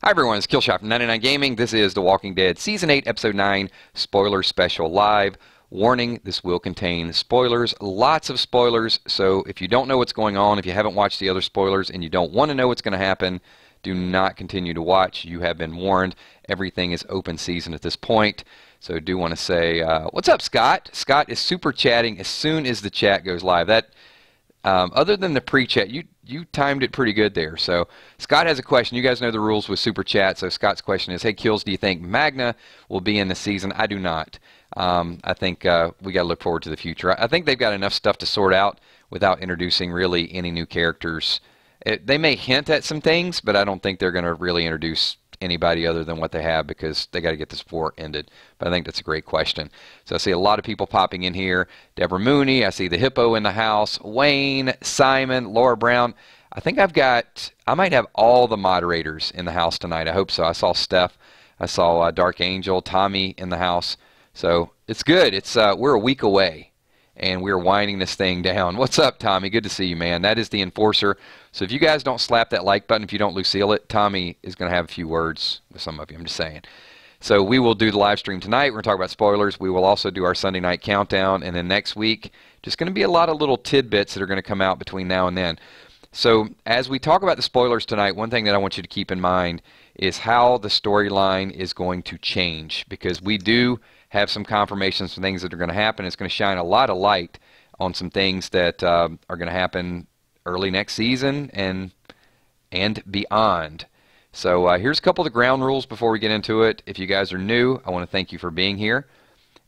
Hi everyone, it's Killshot from 99 Gaming. This is The Walking Dead Season 8, Episode 9, Spoiler Special Live. Warning, this will contain spoilers, lots of spoilers, so if you don't know what's going on, if you haven't watched the other spoilers and you don't want to know what's going to happen, do not continue to watch. You have been warned. Everything is open season at this point. So do want to say, what's up, Scott? Scott is super chatting as soon as the chat goes live. Other than the pre-chat, you timed it pretty good there. So Scott has a question. You guys know the rules with Super Chat. So Scott's question is, hey, Kills, do you think Magna will be in the season? I do not. I think we got to look forward to the future. I think they've got enough stuff to sort out without introducing really any new characters. They may hint at some things, but I don't think they're going to really introduce anybody other than what they have because they got to get this war ended. But I think that's a great question. So I see a lot of people popping in here. Deborah Mooney, I see the Hippo in the house, Wayne, Simon, Laura Brown. I might have all the moderators in the house tonight. I hope so. I saw Steph. I saw Dark Angel, Tommy in the house. So it's good. We're a week away. And we're winding this thing down. What's up, Tommy? Good to see you, man. That is the Enforcer. So if you guys don't slap that like button, if you don't Lucille it, Tommy is going to have a few words with some of you. I'm just saying. So we will do the live stream tonight. We're going to talk about spoilers. We will also do our Sunday night countdown. And then next week, just going to be a lot of little tidbits that are going to come out between now and then. So as we talk about the spoilers tonight, one thing that I want you to keep in mind is how the storyline is going to change. Because we do have some confirmations for things that are going to happen. It's going to shine a lot of light on some things that are going to happen early next season and beyond. So here's a couple of the ground rules before we get into it. If you guys are new, I want to thank you for being here.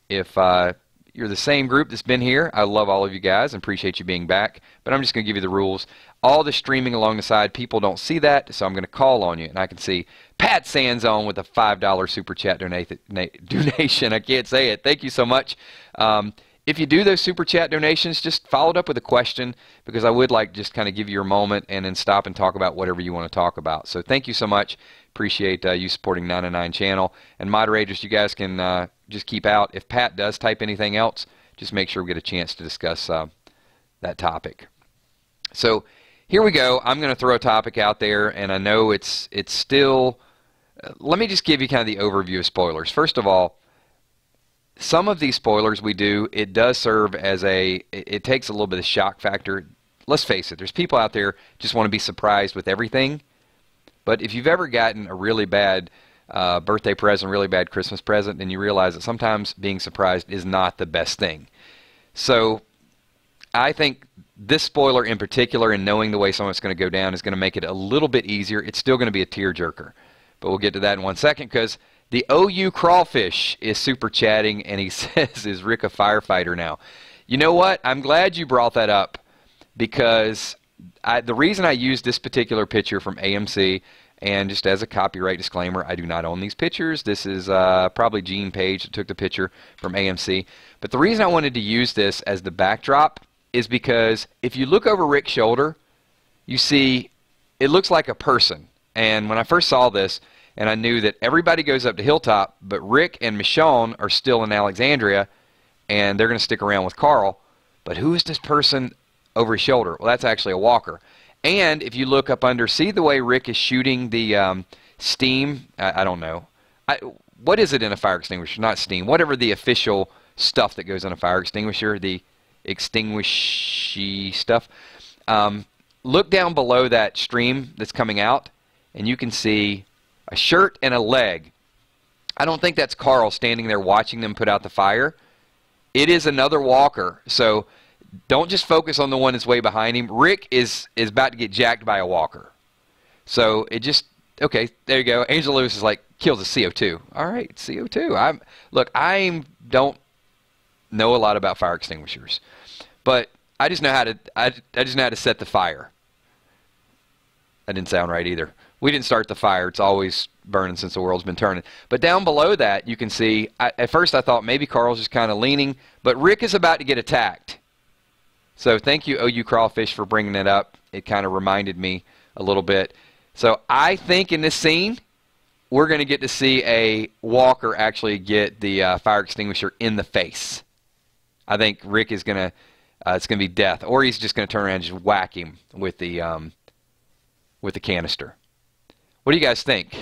If you're the same group that's been here, I love all of you guys and appreciate you being back. But I'm just going to give you the rules. All the streaming along the side, people don't see that, so I'm going to call on you. And I can see Pat Sanzone with a $5 Super Chat donation. I can't say it. Thank you so much. If you do those Super Chat donations, just follow it up with a question because I would like just kind of give you your moment and then stop and talk about whatever you want to talk about. So thank you so much. Appreciate you supporting 99 Channel. And moderators, you guys can just keep out. If Pat does type anything else, just make sure we get a chance to discuss that topic. So here we go. I'm going to throw a topic out there, and I know it's still... let me just give you kind of the overview of spoilers. First of all, some of these spoilers we do, it does serve as it takes a little bit of shock factor. Let's face it, there's people out there just want to be surprised with everything. But if you've ever gotten a really bad birthday present, really bad Christmas present, then you realize that sometimes being surprised is not the best thing. So I think this spoiler in particular, and knowing the way someone's going to go down, is going to make it a little bit easier. It's still going to be a tearjerker. But we'll get to that in 1 second because the OU Crawfish is super chatting, and he says, is Rick a firefighter now? You know what? I'm glad you brought that up because the reason I used this particular picture from AMC, and just as a copyright disclaimer, I do not own these pictures. This is probably Gene Page that took the picture from AMC. But the reason I wanted to use this as the backdrop is because if you look over Rick's shoulder, you see it looks like a person. And when I first saw this, and I knew that everybody goes up to Hilltop, but Rick and Michonne are still in Alexandria, and they're going to stick around with Carl. But who is this person over his shoulder? Well, that's actually a walker. And if you look up under, see the way Rick is shooting the steam? I don't know. What is it in a fire extinguisher? Not steam. Whatever the official stuff that goes in a fire extinguisher, the extinguishy stuff. Look down below that stream that's coming out, and you can see a shirt and a leg. I don't think that's Carl standing there watching them put out the fire. It is another walker. So don't just focus on the one that's way behind him. Rick is about to get jacked by a walker. So it just, okay, there you go. Angel Lewis is like, kills a CO2. All right, CO2. Look, I don't know a lot about fire extinguishers, but I just know how to set the fire. That didn't sound right either. We didn't start the fire. It's always burning since the world's been turning. But down below that, you can see, at first I thought maybe Carl's just kind of leaning, but Rick is about to get attacked. So thank you, OU Crawfish, for bringing that up. It kind of reminded me a little bit. So I think in this scene, we're going to get to see a walker actually get the fire extinguisher in the face. I think Rick is going to, it's going to be death. Or he's just going to turn around and just whack him with the canister. What do you guys think?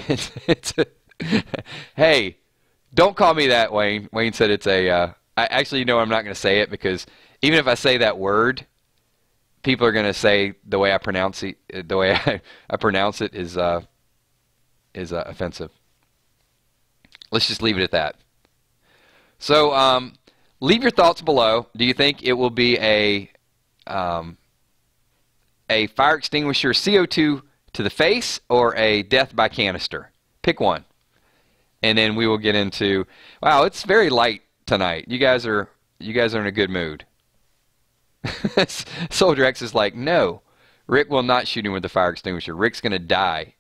Hey, don't call me that, Wayne. Wayne said it's a. Actually, I'm not going to say it because even if I say that word, people are going to say the way I pronounce it. The way I pronounce it is offensive. Let's just leave it at that. So, leave your thoughts below. Do you think it will be a fire extinguisher CO2 to the face or a death by canister? Pick one. And then we will get into, wow, it's very light tonight. You guys are in a good mood. Soldier X is like, no, Rick will not shoot him with the fire extinguisher. Rick's going to die.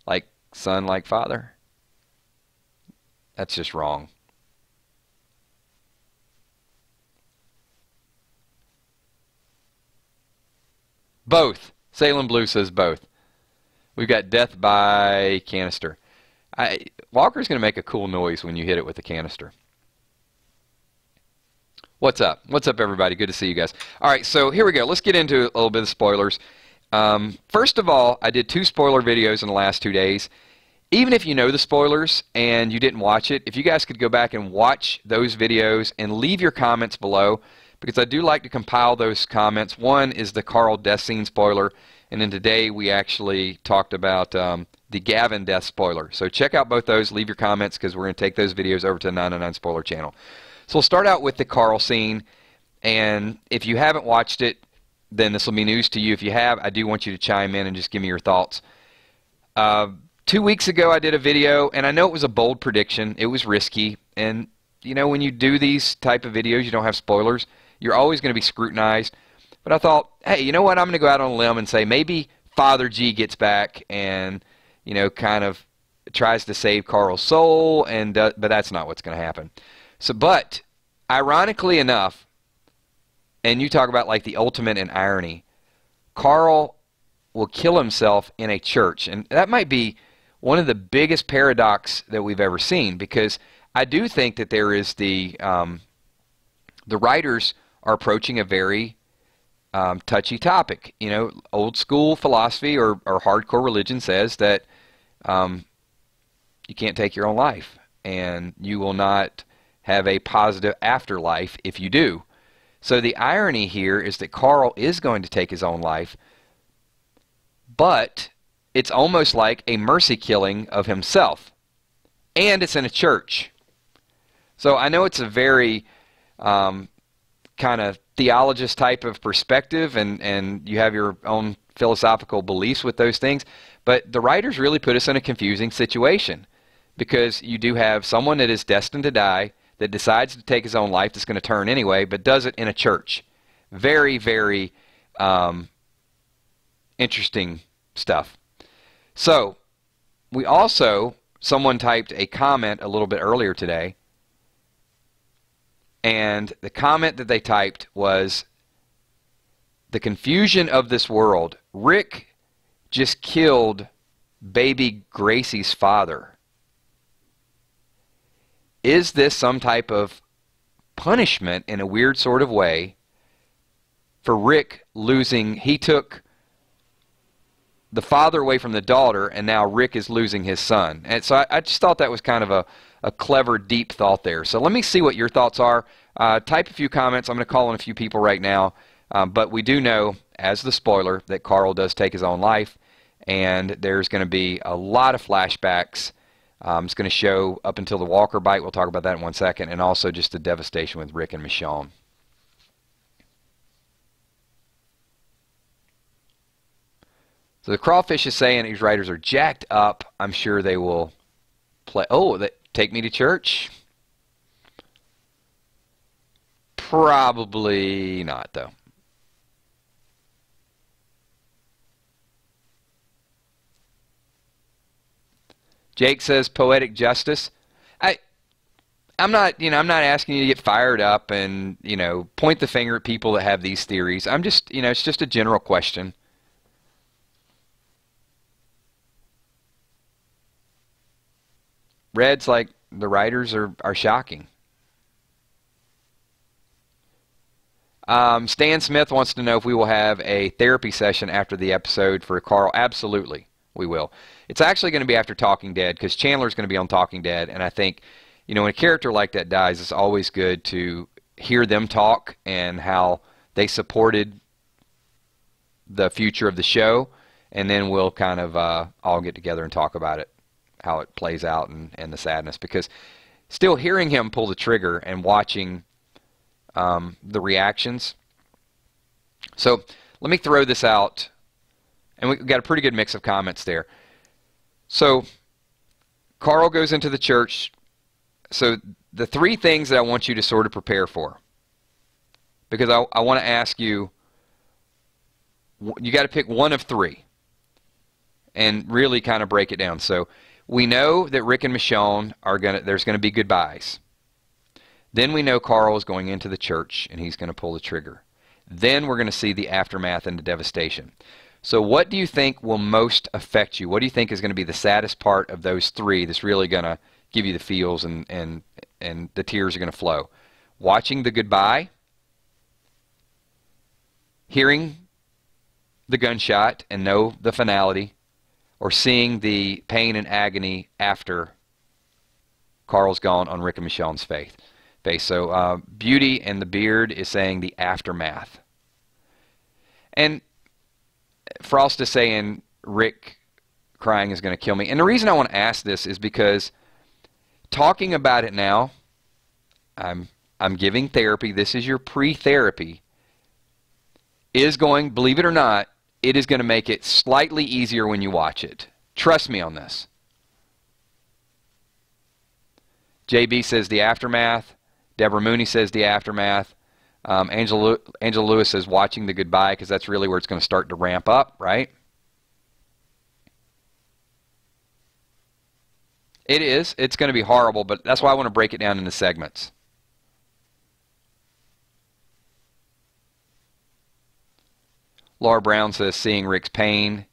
Like son, like father. That's just wrong. Both. Salem Blue says both. We've got death by canister. Walker's going to make a cool noise when you hit it with the canister. What's up? What's up, everybody? Good to see you guys. All right, so here we go. Let's get into a little bit of spoilers. First of all, I did 2 spoiler videos in the last 2 days. Even if you know the spoilers and you didn't watch it, if you guys could go back and watch those videos and leave your comments below, because I do like to compile those comments. One is the Carl death scene spoiler, and then today we actually talked about the Gavin death spoiler. So check out both those, leave your comments, because we're going to take those videos over to the 999 Spoiler channel. So we'll start out with the Carl scene, and if you haven't watched it, then this will be news to you. If you have, I do want you to chime in and just give me your thoughts. 2 weeks ago I did a video, and I know it was a bold prediction. It was risky, and when you do these type of videos, you don't have spoilers. You're always going to be scrutinized. But I thought, hey, you know what? I'm going to go out on a limb and say maybe Father G gets back and, kind of tries to save Carl's soul, but that's not what's going to happen. So, but ironically enough, and you talk about like the ultimate in irony, Carl will kill himself in a church, and that might be one of the biggest paradox that we've ever seen, because I do think that there is the writers are approaching a very touchy topic. Old school philosophy or hardcore religion says that you can't take your own life, and you will not have a positive afterlife if you do. So the irony here is that Carl is going to take his own life, but it's almost like a mercy killing of himself, and it's in a church. So I know it's a very kind of theologist type of perspective, and you have your own philosophical beliefs with those things, but the writers really put us in a confusing situation, because you do have someone that is destined to die that decides to take his own life, that's going to turn anyway, but does it in a church. Very, very interesting stuff. So we also, someone typed a comment a little bit earlier today, and the comment that they typed was, the confusion of this world. Rick just killed baby Gracie's father. Is this some type of punishment in a weird sort of way for Rick losing? He took the father away from the daughter, and now Rick is losing his son. And so I just thought that was kind of a clever, deep thought there. So let me see what your thoughts are. Type a few comments. I'm going to call on a few people right now. But we do know, as the spoiler, that Carl does take his own life, and there's going to be a lot of flashbacks. It's going to show up until the Walker bite. We'll talk about that in 1 second, and also just the devastation with Rick and Michonne. So the Crawfish is saying these writers are jacked up. I'm sure they will play. Oh, take me to church? Probably not, though. Jake says poetic justice. I'm not asking you to get fired up and, point the finger at people that have these theories. I'm just, it's just a general question. Red's like, the writers are shocking. Stan Smith wants to know if we will have a therapy session after the episode for Carl. Absolutely. We will. It's actually going to be after Talking Dead, because Chandler's going to be on Talking Dead, and I think, you know, when a character like that dies, it's always good to hear them talk and how they supported the future of the show, and then we'll kind of all get together and talk about it, how it plays out, and the sadness, because still hearing him pull the trigger and watching the reactions. So let me throw this out, and we got a pretty good mix of comments there. So Carl goes into the church. So the three things that I want you to sort of prepare for, because I want to ask you, you got to pick one of three and really kind of break it down. So we know that Rick and Michonne there's going to be goodbyes. Then we know Carl is going into the church and he's going to pull the trigger. Then we're going to see the aftermath and the devastation. So what do you think will most affect you? What do you think is going to be the saddest part of those three that's really going to give you the feels and the tears are going to flow? Watching the goodbye, hearing the gunshot and know the finality, or seeing the pain and agony after Carl's gone on Rick and Michonne's face. So Beauty and the Beard is saying the aftermath. And Frost is saying Rick crying is going to kill me. And the reason I want to ask this is because talking about it now, I'm giving therapy. This is your pre-therapy. Is going, believe it or not, it is going to make it slightly easier when you watch it. Trust me on this. JB says the aftermath. Deborah Mooney says the aftermath. Angela Lewis says watching the goodbye, because that's really where it's going to start to ramp up, right? It is. It's going to be horrible, but that's why I want to break it down into segments. Laura Brown says seeing Rick's pain.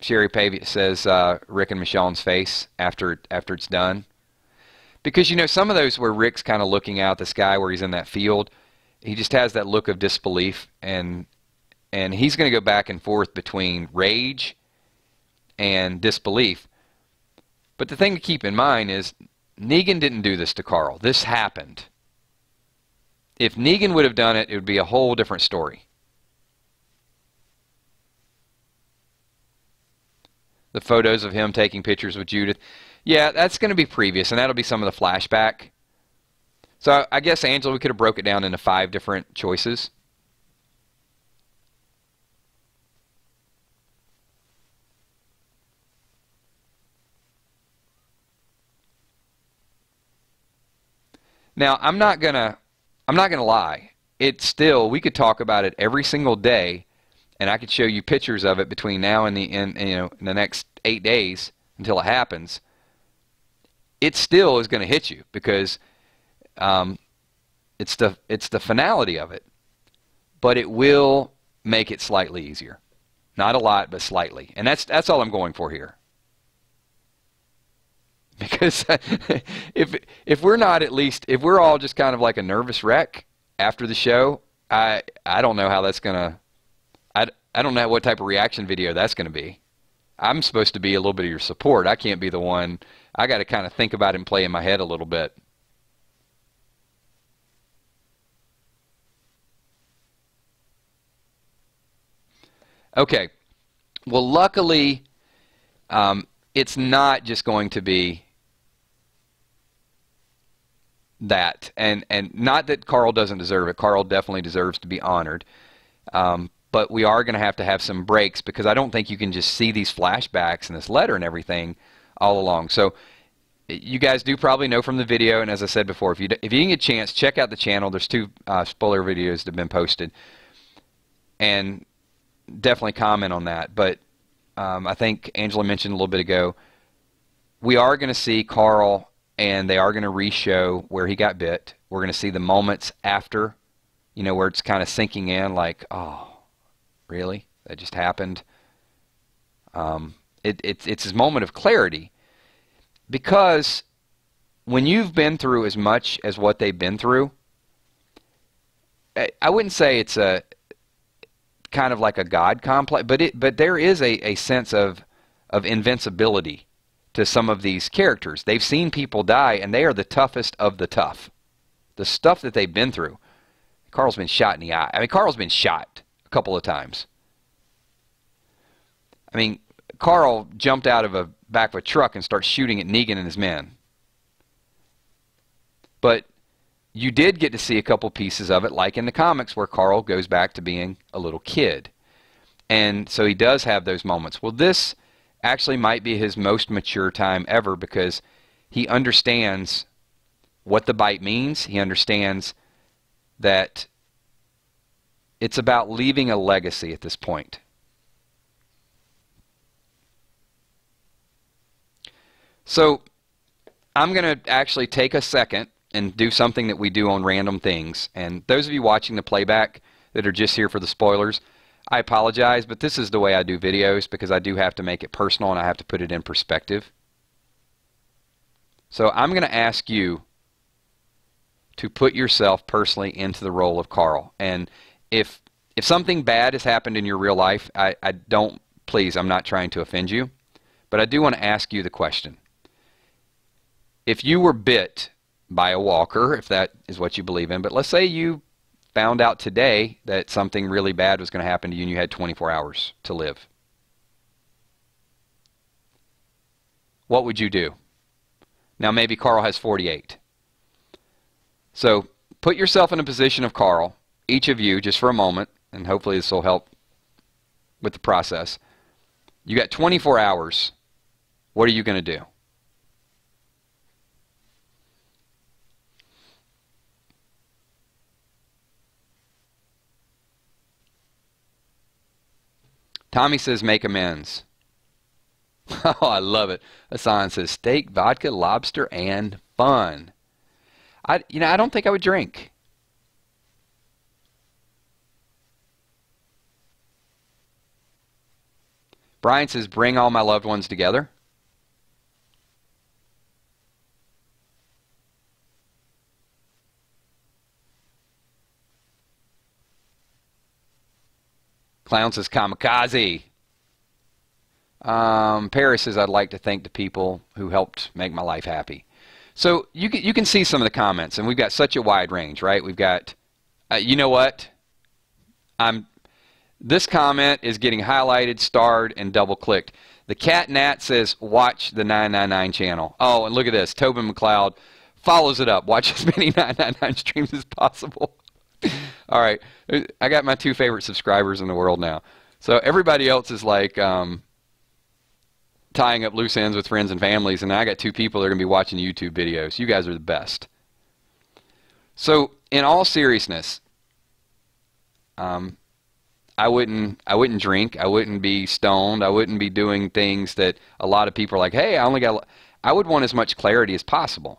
Sherry Pavia says Rick and Michonne's face after it's done. Because, you know, some of those where Rick's kind of looking out the sky where he's in that field, he just has that look of disbelief, and he's going to go back and forth between rage and disbelief. But the thing to keep in mind is Negan didn't do this to Carl. This happened. If Negan would have done it, it would be a whole different story. The photos of him taking pictures with Judith. Yeah, that's going to be previous, and that'll be some of the flashback. So I guess, Angela, we could have broke it down into 5 different choices. Now, I'm not gonna lie. It's still, we could talk about it every single day, and I could show you pictures of it between now and in the next 8 days until it happens. It still is going to hit you, because it's the finality of it, but it will make it slightly easier. Not a lot, but slightly, and that's all I'm going for here. Because if we're not, at least if we're all just kind of like a nervous wreck after the show, I don't know how that's gonna. I don't know what type of reaction video that's going to be. I'm supposed to be a little bit of your support. I can't be the one. I got to kind of think about it and play in my head a little bit. Okay. Well, luckily, it's not just going to be that. And not that Carl doesn't deserve it. Carl definitely deserves to be honored. But we are going to have some breaks, because I don't think you can just see these flashbacks and this letter and everything all along. So you guys do probably know from the video, and as I said before, if you can get a chance, check out the channel. There's 2 spoiler videos that have been posted, and definitely comment on that. But I think Angela mentioned a little bit ago, we are going to see Carl, and they are going to re-show where he got bit. We're going to see the moments after, you know, where it's kind of sinking in, like, oh, really? That just happened? It's his moment of clarity. Because when you've been through as much as what they've been through, I wouldn't say it's kind of like a God complex, but there is a sense of invincibility to some of these characters. They've seen people die, and they are the toughest of the tough. The stuff that they've been through. Carl's been shot in the eye. I mean, Carl's been shot a couple of times. I mean, Carl jumped out of a back of a truck and started shooting at Negan and his men. But you did get to see a couple pieces of it, like in the comics, where Carl goes back to being a little kid. And so he does have those moments. Well, this actually might be his most mature time ever, because he understands what the bite means. He understands that it's about leaving a legacy at this point. So I'm going to actually take a second and do something that we do on Random Things. And those of you watching the playback that are just here for the spoilers, I apologize, but this is the way I do videos, because I do have to make it personal and I have to put it in perspective. So I'm going to ask you to put yourself personally into the role of Carl. And if something bad has happened in your real life, I don't, please, I'm not trying to offend you, but I do want to ask you the question. If you were bit by a walker, if that is what you believe in, but let's say you found out today that something really bad was going to happen to you and you had 24 hours to live, what would you do? Now maybe Carl has 48. So put yourself in a position of Carl, each of you, just for a moment, and hopefully this will help with the process. You got 24 hours. What are you going to do? Tommy says make amends. Oh, I love it. Hassan says steak, vodka, lobster, and fun. I don't think I would drink. Brian says bring all my loved ones together. Clown says kamikaze. Paris says I'd like to thank the people who helped make my life happy. So you can see some of the comments, and we've got such a wide range, right? We've got, you know what? This comment is getting highlighted, starred, and double-clicked. The Cat Nat says watch the 999 channel. Oh, and look at this. Tobin McLeod follows it up. Watch as many 999 streams as possible. All right, I got my 2 favorite subscribers in the world now. So everybody else is like tying up loose ends with friends and families, and I got 2 people that are going to be watching YouTube videos. You guys are the best. So in all seriousness, I wouldn't drink. I wouldn't be stoned. I wouldn't be doing things that a lot of people are like, hey, I would want as much clarity as possible.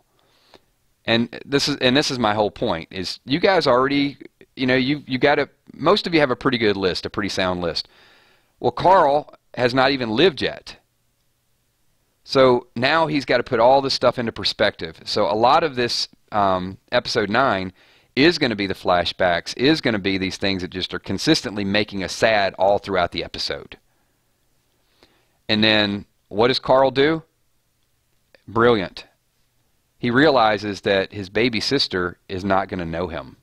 And this is my whole point, is you guys already, you got to, most of you have a pretty good list, a pretty sound list. Well, Carl has not even lived yet. So now he's got to put all this stuff into perspective. So a lot of this episode 9 is going to be the flashbacks, is going to be these things that just are consistently making us sad all throughout the episode. And then what does Carl do? Brilliant. He realizes that his baby sister is not going to know him.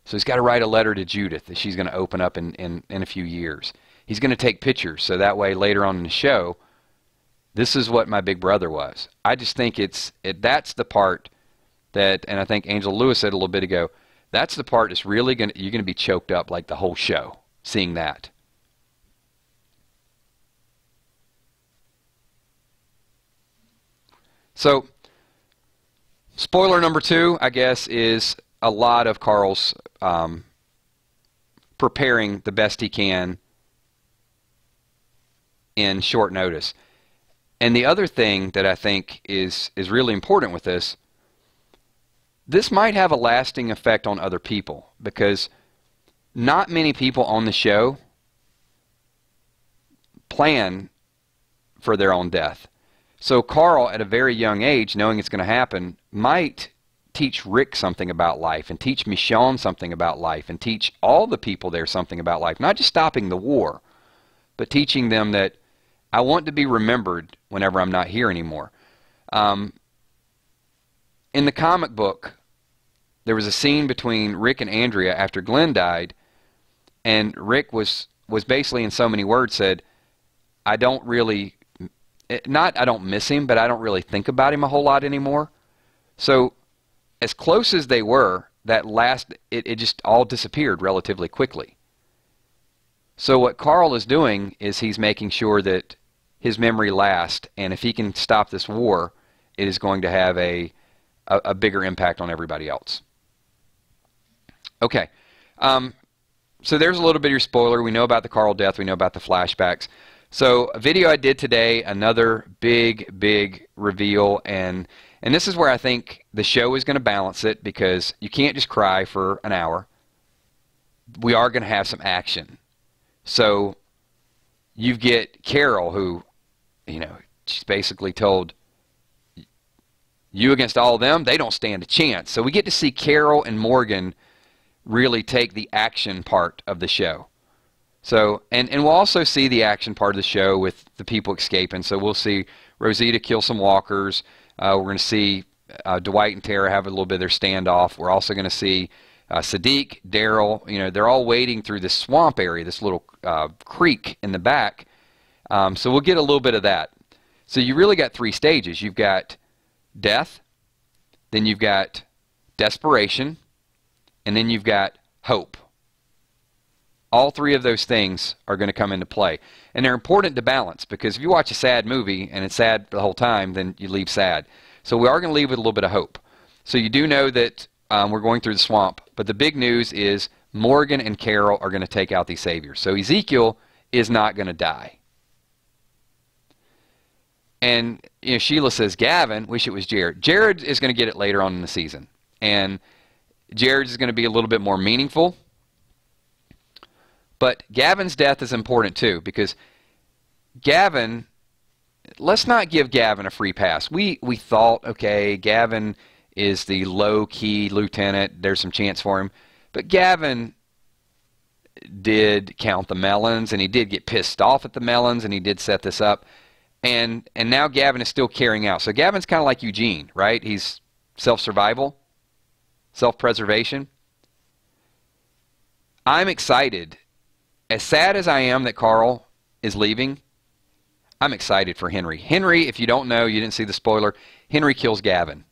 So he's got to write a letter to Judith that she's going to open up in a few years. He's going to take pictures so that way later on in the show, this is what my big brother was. I just think that's the part that, and I think Angel Lewis said a little bit ago, that's the part that's really you're going to be choked up like the whole show, seeing that. So, spoiler number 2, I guess, is a lot of Carl's preparing the best he can in short notice. And the other thing that I think is really important with this might have a lasting effect on other people, because not many people on the show plan for their own death. So Carl, at a very young age, knowing it's going to happen, might teach Rick something about life, and teach Michonne something about life, and teach all the people there something about life. Not just stopping the war, but teaching them that I want to be remembered whenever I'm not here anymore. In the comic book, there was a scene between Rick and Andrea after Glenn died, and Rick was basically in so many words said, I don't really, not I don't miss him, but I don't really think about him a whole lot anymore. So as close as they were, that last, it just all disappeared relatively quickly. So what Carl is doing is he's making sure that his memory lasts, and if he can stop this war, it is going to have a bigger impact on everybody else. Okay, so there's a little bit of your spoiler. We know about the Carl death. We know about the flashbacks. So a video I did today, another big reveal, and this is where I think the show is going to balance it, because you can't just cry for an hour. We are going to have some action. So you get Carol, who, you know, she's basically told, you against all of them, they don't stand a chance. So we get to see Carol and Morgan really take the action part of the show. So, and we'll also see the action part of the show with the people escaping. So we'll see Rosita kill some walkers. We're going to see Dwight and Tara have a little bit of their standoff. We're also going to see Sadiq, Daryl, you know, they're all wading through this swamp area, this little creek in the back. So we'll get a little bit of that. So you really got three stages. You've got death, then you've got desperation, and then you've got hope. All three of those things are going to come into play. And they're important to balance, because if you watch a sad movie and it's sad the whole time, then you leave sad. So we are going to leave with a little bit of hope. So you do know that we're going through the swamp, but the big news is Morgan and Carol are going to take out these saviors. So Ezekiel is not going to die. And you know, Sheila says, Gavin, wish it was Jared. Jared is going to get it later on in the season. And Jared is going to be a little bit more meaningful. But Gavin's death is important too, because Gavin, let's not give Gavin a free pass. We thought, okay, Gavin is the low-key lieutenant. There's some chance for him. But Gavin did count the melons, and he did get pissed off at the melons, and he did set this up. And now Gavin is still carrying out. So Gavin's kind of like Eugene, right? He's self-survival, self-preservation. I'm excited. As sad as I am that Carl is leaving, I'm excited for Henry. Henry, if you don't know, you didn't see the spoiler, Henry kills Gavin.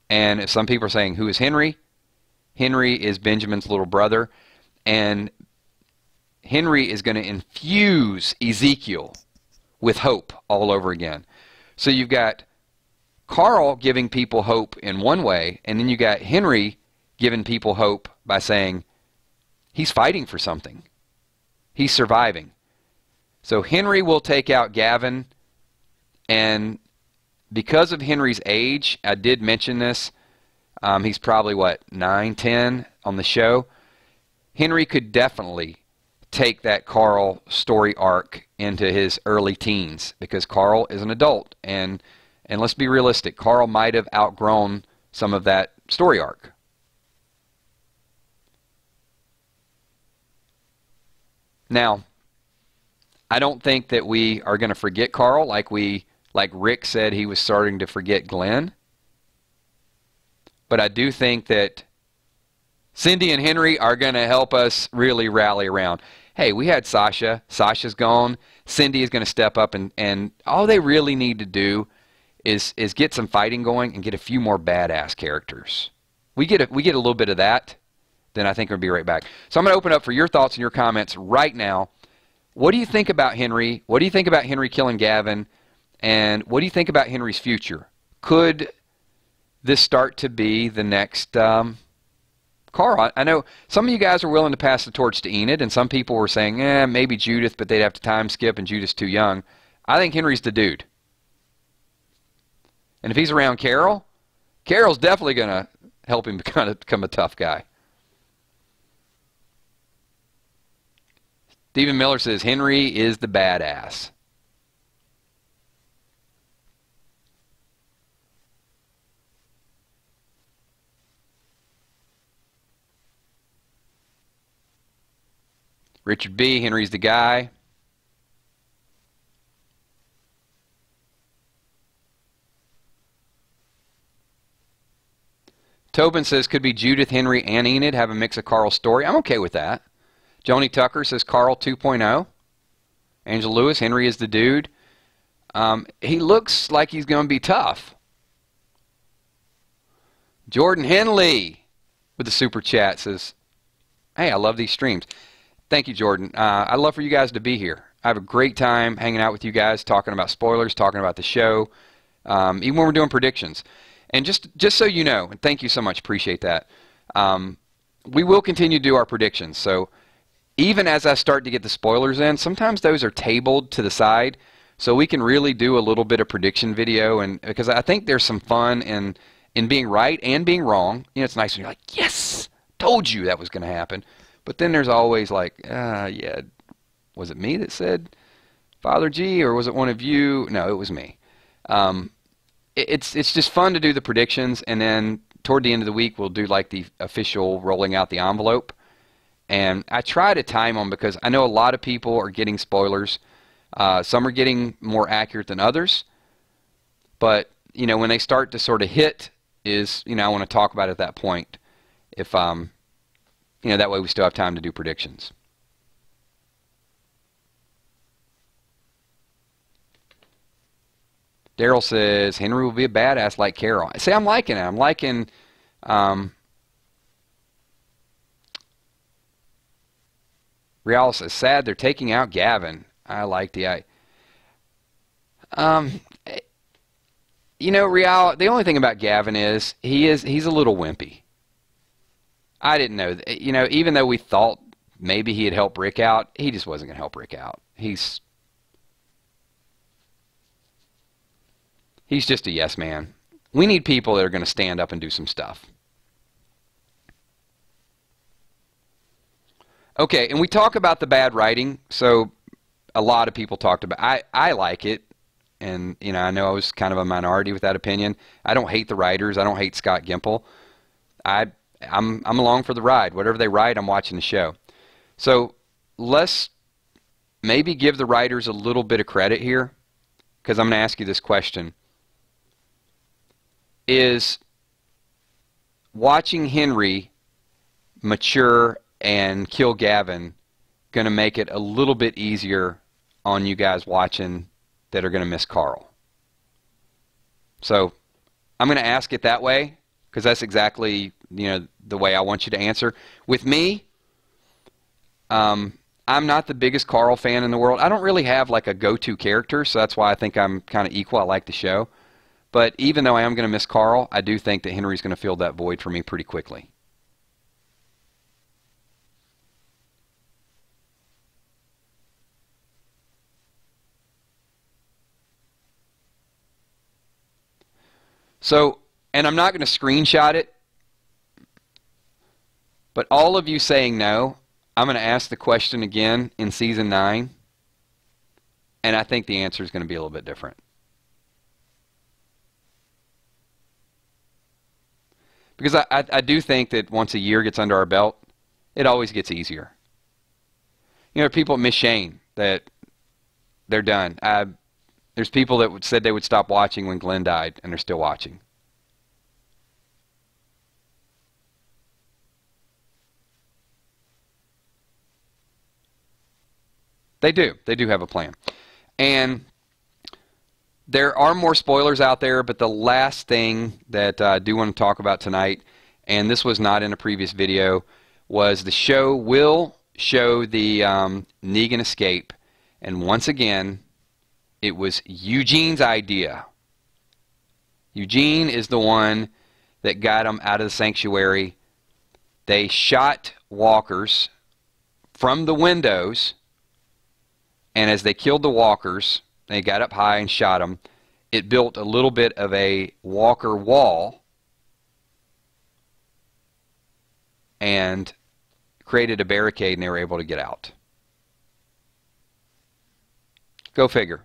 And some people are saying, who is Henry? Henry is Benjamin's little brother. And Henry is going to infuse Ezekiel with hope all over again. So you've got Carl giving people hope in one way, and then you got Henry giving people hope by saying he's fighting for something. He's surviving. So Henry will take out Gavin, and because of Henry's age, I did mention this, he's probably, what, 9, 10 on the show. Henry could definitely take that Carl story arc into his early teens, because Carl is an adult, and let's be realistic, Carl might have outgrown some of that story arc. Now, I don't think that we are going to forget Carl like Rick said he was starting to forget Glenn. But I do think that Cindy and Henry are going to help us really rally around. Hey, we had Sasha. Sasha's gone. Cindy is going to step up, and all they really need to do is get some fighting going and get a few more badass characters. We get a little bit of that, then I think we'll be right back. So I'm going to open up for your thoughts and your comments right now. What do you think about Henry? What do you think about Henry killing Gavin? And what do you think about Henry's future? Could this start to be the next Carl? I know some of you guys are willing to pass the torch to Enid, and some people were saying, maybe Judith, but they'd have to time skip, and Judith's too young. I think Henry's the dude. And if he's around Carol, Carol's definitely going to help him become a tough guy. Stephen Miller says, Henry is the badass. Richard B., Henry's the guy. Tobin says, could be Judith, Henry, and Enid have a mix of Carl's story. I'm okay with that. Joni Tucker says Carl 2.0. Angela Lewis, Henry is the dude. He looks like he's going to be tough. Jordan Henley with the super chat says, hey, I love these streams. Thank you, Jordan. I'd love for you guys to be here. I have a great time hanging out with you guys, talking about spoilers, talking about the show, even when we're doing predictions. And just so you know, and thank you so much, appreciate that, we will continue to do our predictions. So even as I start to get the spoilers in, sometimes those are tabled to the side so we can really do a little bit of prediction video, and because I think there's some fun in being right and being wrong. You know, it's nice when you're like, yes, told you that was going to happen. But then there's always like, yeah, was it me that said Father G, or was it one of you? No, it was me. It's just fun to do the predictions, and then toward the end of the week we'll do like the official rolling out the envelope. And I try to time them because I know a lot of people are getting spoilers. Some are getting more accurate than others. But, you know, when they start to sort of hit is, you know, I want to talk about it at that point. If, you know, that way we still have time to do predictions. Daryl says, Henry will be a badass like Carol. See, I'm liking it. I'm liking... Rial says, sad they're taking out Gavin. I like the... you know, Rial, the only thing about Gavin is he's a little wimpy. I didn't know. You know, even though we thought maybe he had helped Rick out, he just wasn't going to help Rick out. He's just a yes man. We need people that are going to stand up and do some stuff. Okay, and we talk about the bad writing, so a lot of people talked about I like it, and you know, I know I was kind of a minority with that opinion. I don't hate the writers. I don't hate Scott Gimple. I'm along for the ride. Whatever they write, I'm watching the show. So let's maybe give the writers a little bit of credit here, because I'm going to ask you this question. Is watching Henry mature and kill Gavin going to make it a little bit easier on you guys watching that are going to miss Carl? So I'm going to ask it that way because that's exactly, you know, the way I want you to answer. With me, I'm not the biggest Carl fan in the world. I don't really have like a go-to character, so that's why I think I'm kind of equal. I like the show. But even though I am going to miss Carl, I do think that Henry's going to fill that void for me pretty quickly. So, and I'm not going to screenshot it, but all of you saying no, I'm going to ask the question again in Season 9, and I think the answer is going to be a little bit different. Because I do think that once a year gets under our belt, it always gets easier. You know, people at Miss Shane that they're done. There's people that said they would stop watching when Glenn died, and they're still watching. They do. They do have a plan. And there are more spoilers out there, but the last thing that I do want to talk about tonight, and this was not in a previous video, was the show will show the Negan escape. And once again, it was Eugene's idea. Eugene is the one that got him out of the sanctuary. They shot walkers from the windows, and as they killed the walkers, they got up high and shot them. It built a little bit of a walker wall and created a barricade, and they were able to get out. Go figure.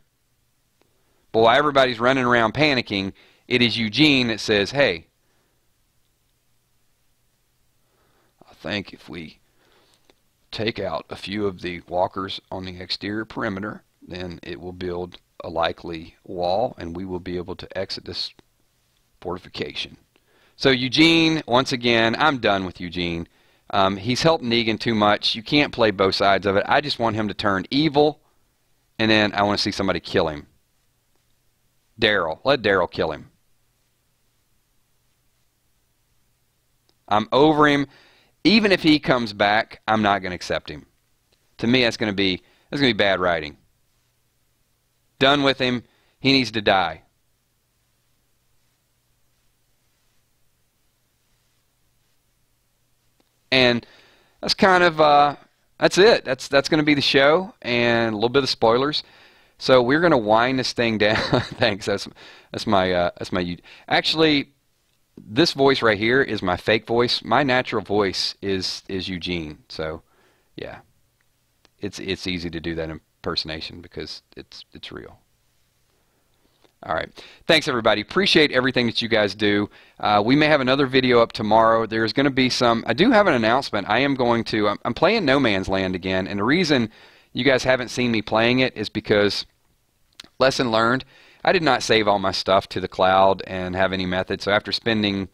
But while everybody's running around panicking, it is Eugene that says, hey, I think if we take out a few of the walkers on the exterior perimeter, then it will build a likely wall, and we will be able to exit this fortification. So Eugene, once again, I'm done with Eugene. He's helped Negan too much. You can't play both sides of it. I just want him to turn evil, and then I want to see somebody kill him. Daryl. Let Daryl kill him. I'm over him. Even if he comes back, I'm not going to accept him. To me, that's going to be bad writing. Done with him. He needs to die. And that's kind of that's it. That's going to be the show, and a little bit of spoilers. So we're going to wind this thing down. Thanks. That's my actually. This voice right here is my fake voice. My natural voice is Eugene. So, yeah, it's easy to do that impersonation because it's real. All right, thanks everybody. Appreciate everything that you guys do. We may have another video up tomorrow. There's going to be some. I do have an announcement. I am going to. I'm playing No Man's Land again, and the reason you guys haven't seen me playing it is because lesson learned. I did not save all my stuff to the cloud and have any method, so after spending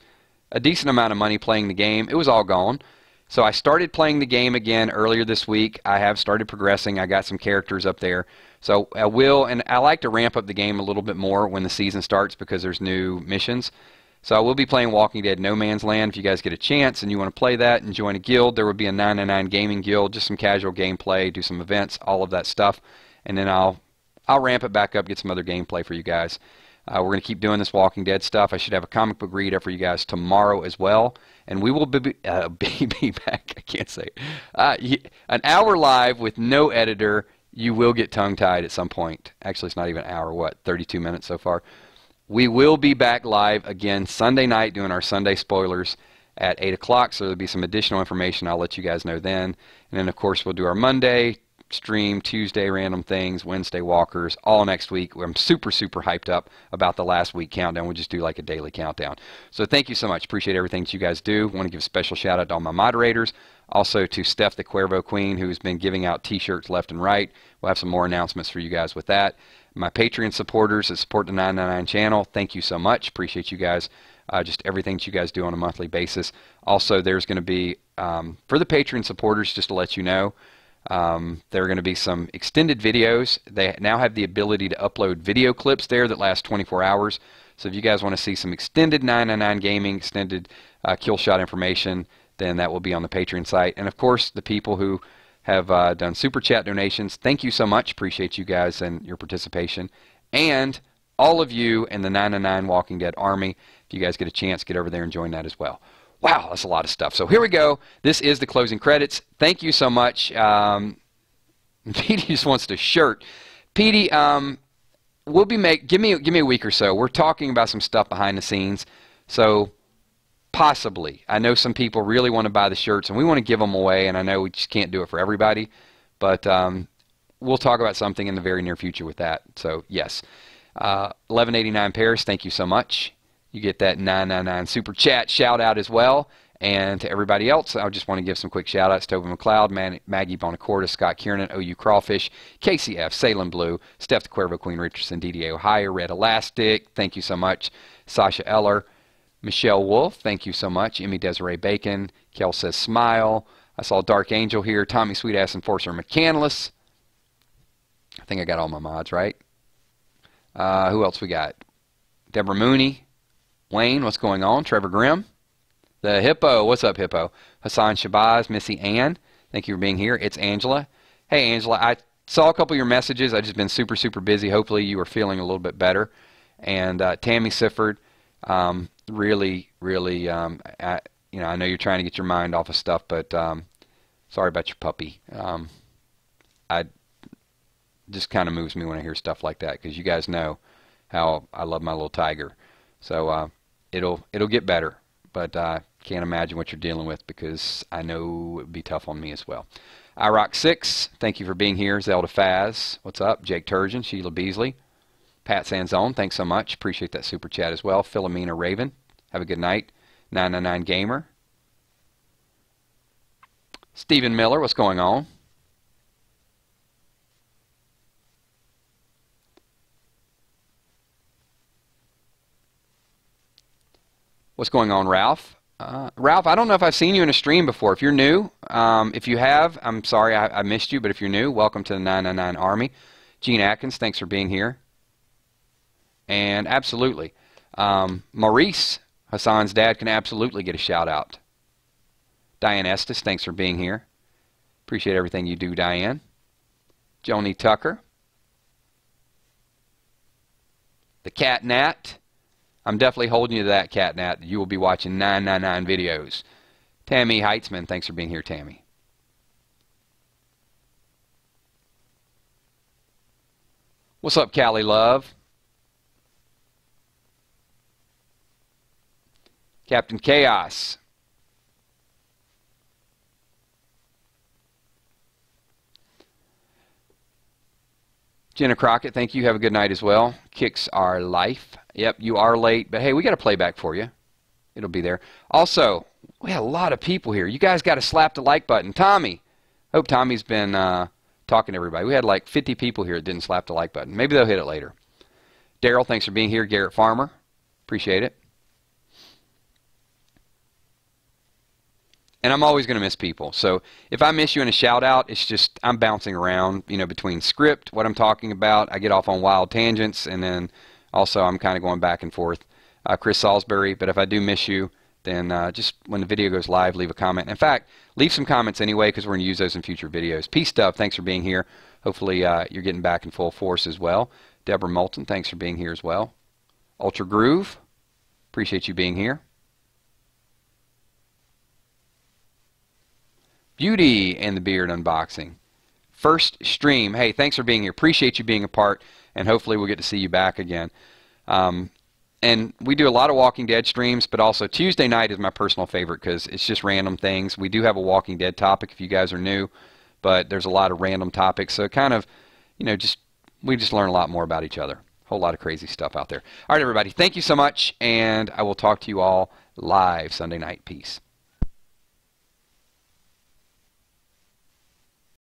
a decent amount of money playing the game, it was all gone. So I started playing the game again earlier this week. I have started progressing. I got some characters up there. So I will, and I like to ramp up the game a little bit more when the season starts because there's new missions. So I will be playing Walking Dead No Man's Land. If you guys get a chance and you want to play that and join a guild, there will be a 999 gaming guild, just some casual gameplay, do some events, all of that stuff. And then I'll ramp it back up, get some other gameplay for you guys. We're going to keep doing this Walking Dead stuff. I should have a comic book read up for you guys tomorrow as well. And we will be back, I can't say it. An hour live with no editor. You will get tongue-tied at some point. Actually, it's not even an hour, what, 32 minutes so far. We will be back live again Sunday night doing our Sunday spoilers at 8 o'clock. So there'll be some additional information. I'll let you guys know then. And then, of course, we'll do our Monday stream, Tuesday random things, Wednesday walkers, all next week. I'm super hyped up about the last week countdown. We'll just do like a daily countdown. So thank you so much. Appreciate everything that you guys do. Want to give a special shout out to all my moderators. Also to Steph the Cuervo Queen, who's been giving out t-shirts left and right. We'll have some more announcements for you guys with that. My Patreon supporters that support the 999 channel, thank you so much. Appreciate you guys. Just everything that you guys do on a monthly basis. Also, there's going to be, for the Patreon supporters, just to let you know, there are going to be some extended videos. They now have the ability to upload video clips there that last 24 hours. So if you guys want to see some extended 999 gaming, extended kill shot information, then that will be on the Patreon site. And of course, the people who have done super chat donations, thank you so much. Appreciate you guys and your participation. And all of you in the 999 Walking Dead Army, if you guys get a chance, get over there and join that as well. Wow, that's a lot of stuff. So here we go. This is the closing credits. Thank you so much. Petey just wants to shirt. Petey, we'll be give me a week or so. We're talking about some stuff behind the scenes. So possibly, I know some people really want to buy the shirts, and we want to give them away. And I know we just can't do it for everybody, but we'll talk about something in the very near future with that. So yes, 1189 Paris. Thank you so much. You get that 999 super chat shout out as well. And to everybody else, I just want to give some quick shout outs. Toby McLeod, Maggie Bonacorta, Scott Kiernan, OU Crawfish, KCF, Salem Blue, Steph the Cuervo Queen Richardson, DDA Ohio, Red Elastic, thank you so much. Sasha Eller, Michelle Wolf, thank you so much. Emmy Desiree Bacon, Kel says smile. I saw Dark Angel here, Tommy Sweetass Enforcer McCandless. I think I got all my mods right. Who else we got? Deborah Mooney. Wayne, what's going on? Trevor Grimm. The Hippo, what's up, Hippo? Hassan Shabazz, Missy Ann, thank you for being here. It's Angela. Hey, Angela, I saw a couple of your messages. I've just been super busy. Hopefully you are feeling a little bit better. And Tammy Sifford, really, I know you're trying to get your mind off of stuff, but sorry about your puppy. I just kind of moves me when I hear stuff like that because you guys know how I love my little tiger. So it'll get better, but can't imagine what you're dealing with because I know it would be tough on me as well. iRock6, thank you for being here. Zelda Faz, what's up? Jake Turgeon, Sheila Beasley, Pat Sanzone, thanks so much. Appreciate that super chat as well. Philomena Raven, have a good night. 999 Gamer. Stephen Miller, what's going on? What's going on, Ralph? Ralph, I don't know if I've seen you in a stream before. If you're new, if you have, I'm sorry I missed you, but if you're new, welcome to the 999 Army. Gene Atkins, thanks for being here. And absolutely, Maurice, Hassan's dad, can absolutely get a shout out. Diane Estes, thanks for being here. Appreciate everything you do, Diane. Joni Tucker. The Cat Nat. I'm definitely holding you to that, Cat Nat. You will be watching 999 videos. Tammy Heitzman, thanks for being here, Tammy. What's up, Callie Love? Captain Chaos. Jenna Crockett, thank you. Have a good night as well. Kicks Our Life. Yep, you are late, but hey, we got a playback for you. It'll be there. Also, we had a lot of people here. You guys got to slap the like button. Tommy. Hope Tommy's been talking to everybody. We had like 50 people here that didn't slap the like button. Maybe they'll hit it later. Daryl, thanks for being here. Garrett Farmer. Appreciate it. And I'm always going to miss people. So if I miss you in a shout out, it's just I'm bouncing around, you know, between script, what I'm talking about. I get off on wild tangents, and then also I'm kind of going back and forth. Chris Salisbury, but if I do miss you, then just when the video goes live, leave a comment. In fact, leave some comments anyway, because we're going to use those in future videos. Peace Stuff, thanks for being here. Hopefully you're getting back in full force as well. Deborah Moulton, thanks for being here as well. Ultra Groove, appreciate you being here. Beauty and the Beard unboxing. First stream. Hey, thanks for being here. Appreciate you being a part, and hopefully we'll get to see you back again. And we do a lot of Walking Dead streams, but also Tuesday night is my personal favorite because it's just random things. We do have a Walking Dead topic if you guys are new, but there's a lot of random topics. So kind of, you know, we just learn a lot more about each other. A whole lot of crazy stuff out there. All right, everybody. Thank you so much, and I will talk to you all live Sunday night. Peace.